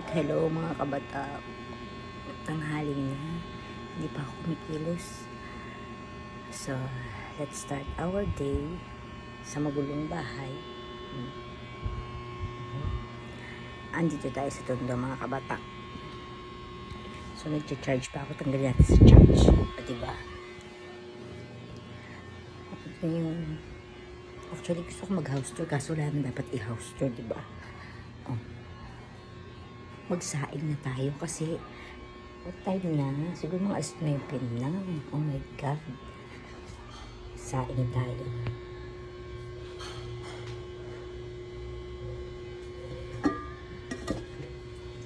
Hello mga kabata. Tanghali na. Hindi pa ako kumikilos. So, let's start our day sa magulong bahay. Andito tayo sa Tondo mga kabata. So, nag-charge pa ako. Tanggalin natin sa charge. O, diba? Actually, gusto ko mag-house tour. Kaso wala naman dapat i-house tour, diba? Magsaing na tayo kasi what time na? Siguro mga alas 9 na. Oh my God. Saing tayo.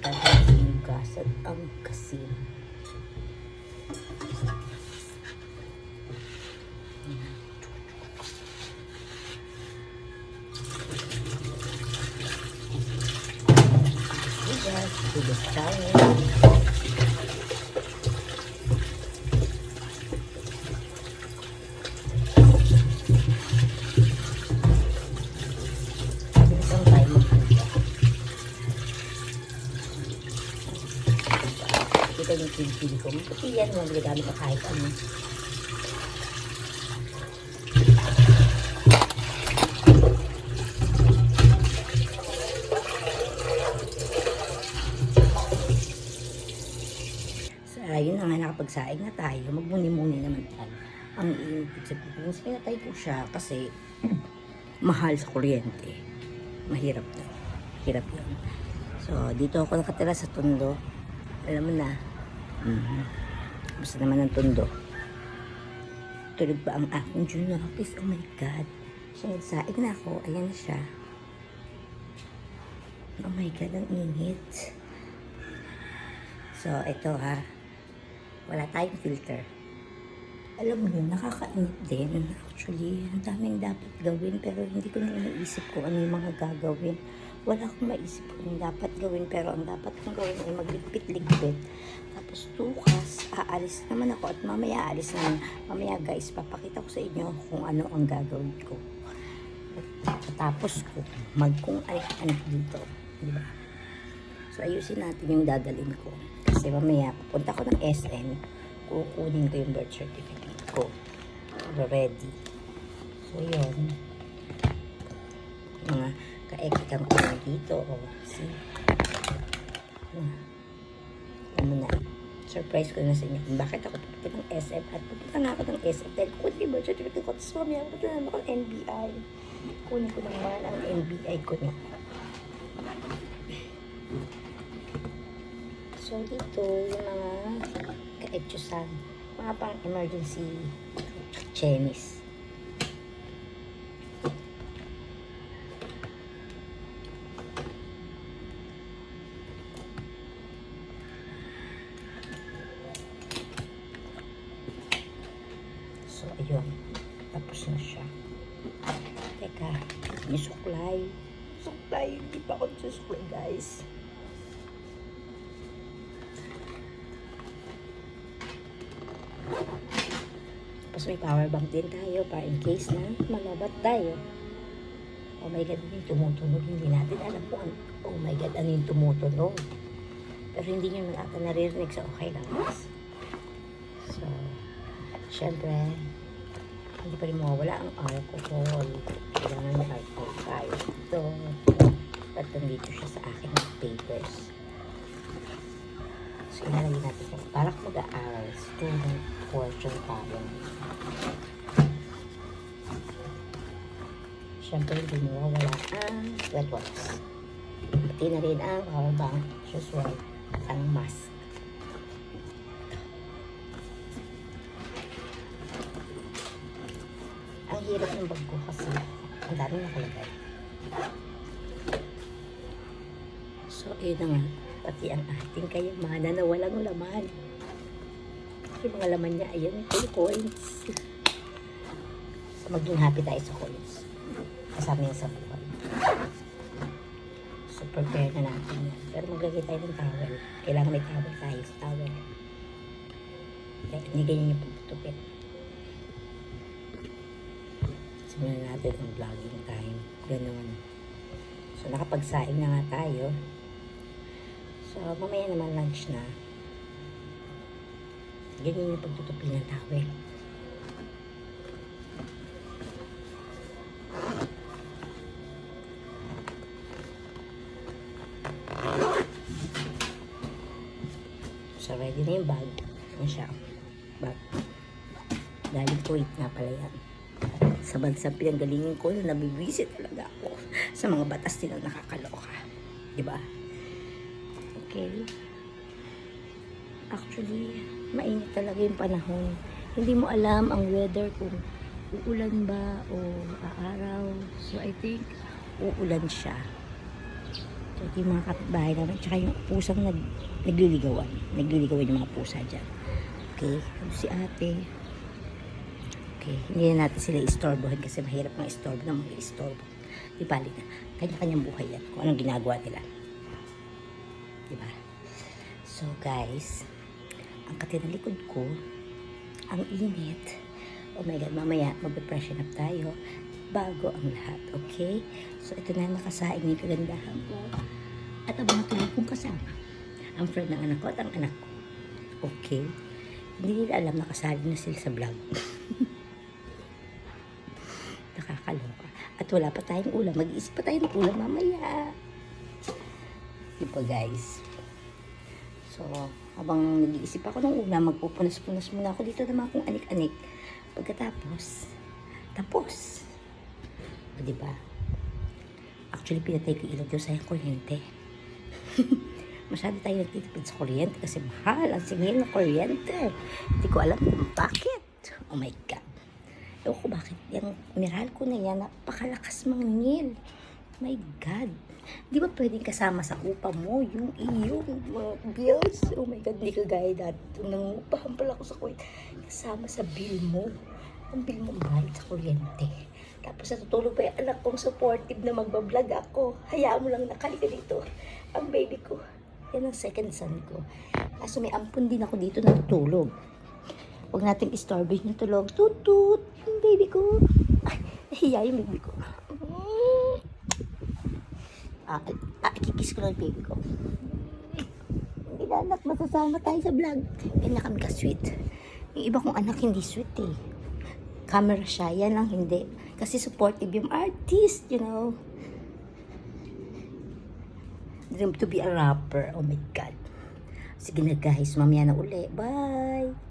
Kaya yung gas at ang kasin. Bigas tayo. Bilisang tayo magpunta. Kita yung pili ko. Pati yan, magagamit ka kahit ano. Yun na nga, nakapagsaing na tayo, magmuni-muni naman tayo. Ang ibig sabihin, pinatay ko siya kasi mahal sa kuryente. Mahirap na. Hirap yun. So, dito ako nakatira sa Tondo. Alam mo na. Basta naman ang Tondo. Tulog ba ang aking junior office? Oh my God. So, nagsaing na ako. Ayan na siya. Oh my God, ang init. So, ito ha. Wala tayong filter. Alam mo yun, nakakainip din. Actually, ang daming dapat gawin pero hindi ko na iniisip kung ano yung mga gagawin. Wala akong maisip kung yung dapat gawin pero ang dapat kong gawin ay magligpit-ligpit. Tapos tukas, aalis naman ako at mamaya aalis naman. Mamaya guys, papakita ko sa inyo kung ano ang gagawin ko. At tapos ko, kung anik-anik dito. Diba? So, ayusin natin yung dadalhin ko. Kasi mamaya, pupunta ko ng SM, kukunin ko yung birth certificate ko. Ready. So, yun. Mga ka-ekitan ko na dito. See? Ano na. Surprise ko na sa inyo kung bakit ako pupunta ng SM. At pupunta na ako ng SM dahil kukunin yung birth certificate ko. Tapos mamaya, pupunta na ako ng NBI. Kunin ko naman ang NBI ko na. So, dito, yung mga ka-etchusan, mga pang emergency chemis. So, ayun. Tapos na siya. Teka, may suklay. Suklay, hindi pa ako susuklay, guys. Tapos may power bank din tayo para in case na malabat tayo. Oh my God, ano yung tumutunog? Hindi natin alam kung ano. Oh my God, ano yung tumutunog? Pero hindi nyo na ata naririnig sa okay lang. So, syempre, hindi pa rin mawawala ang alcohol. Kailangan may alcohol tayo. So, at nandito siya sa aking papers. So, ilalagay natin siya. Para mag-aaral, student portion tayo. Siyempre, hindi mo wala ang wet wipes. Pati na rin ang power bank, usual, ang mask. Ang hirap ng bag ko kasi ang dami nakalagay. So, ayun na nga. Pati ang ating kayamanan na walang laman. Yung mga laman niya, ayun, yung coins. So, maging happy tayo sa coins. Kasama yan sa buhay. So, prepare na natin yan. Pero maglagay tayo ng towel. Kailangan may towel tayo sa towel. Kaya hindi ganyan yung pagtutupit. Simulan natin ang vlogging time. Ganun. So, nakapagsaing na nga tayo. So, mamaya naman lunch na. Ganyan yung pagtutupi ng towel. So, ready na yung bag. Yan siya. Bag. Galing Kuwait nga pala yan. Sa bansang pinanggalingin ko na nabibisit talaga ako sa mga batas nilang nakakaloka. Diba? Okay. Actually, mainit talaga yung panahon. Hindi mo alam ang weather kung uulan ba o aaraw. So, I think uulan siya. So, ito yung mga kapitbahay namin. Tsaka yung pusang nagliligawan. Nagliligawan yung mga pusa dyan. Okay. Si ate. Okay. Hindi na natin sila istorbohin kasi mahirap ng istorbo na mag-istorbo. Di bali na. Kanya-kanyang buhay yan. Kung anong ginagawa nila. Diba? So, guys, ang katinalikod ko, ang init. Oh my God, mamaya mag-freshen up tayo bago ang lahat, okay? So, ito na nakasaing yung kagandahan ko. At ang mga tulog kong kasama. Ang friend ng anak ko at ang anak ko. Okay? Hindi nila alam nakasali na sila sa vlog. Nakakaloka. At wala pa tayong ulam. Mag-iisip pa tayo ng ulam mamaya. Diba, guys? So, habang nag-iisip ako ng ulam, magpupunas-punas muna ako dito naman kung anik-anik. Pagkatapos, tapos. O, diba? Actually, pinatay ko ilaw doon sa kuryente. Masyado tayo nagtitipid sa kuryente kasi mahal ang singil na kuryente. Hindi ko alam kung bakit. Oh my God. Ewan ko bakit. Yung mineral ko na yan, napakalakas mangingil. Oh my God. Di ba pwedeng kasama sa upa mo yung iyong bills? Oh my God, hindi ka gaya dati. Nangupahan pala ako sa Kuwait. Kasama sa bill mo. Ang bill mo bayad sa kuryente. Tapos natutulog pa yung anak kong supportive na magbablog ako. Hayaan mo lang nakalika dito. Ang baby ko. Yan ang second son ko. Kaso may ampun din ako dito natutulog. Huwag natin istorbohin yung tulog. Tutut! Yung baby ko. Ay, nahiya yung baby ko. Kikis ko lang yung baby ko. Hindi na anak, masasama tayo sa vlog. Yan na kami ka-sweet. Yung iba kong anak hindi sweet eh. Camera siya, yan lang hindi. Kasi supportive yung artist, you know. Dream to be a rapper. Oh my God. Sige na guys, mamaya na uli. Bye!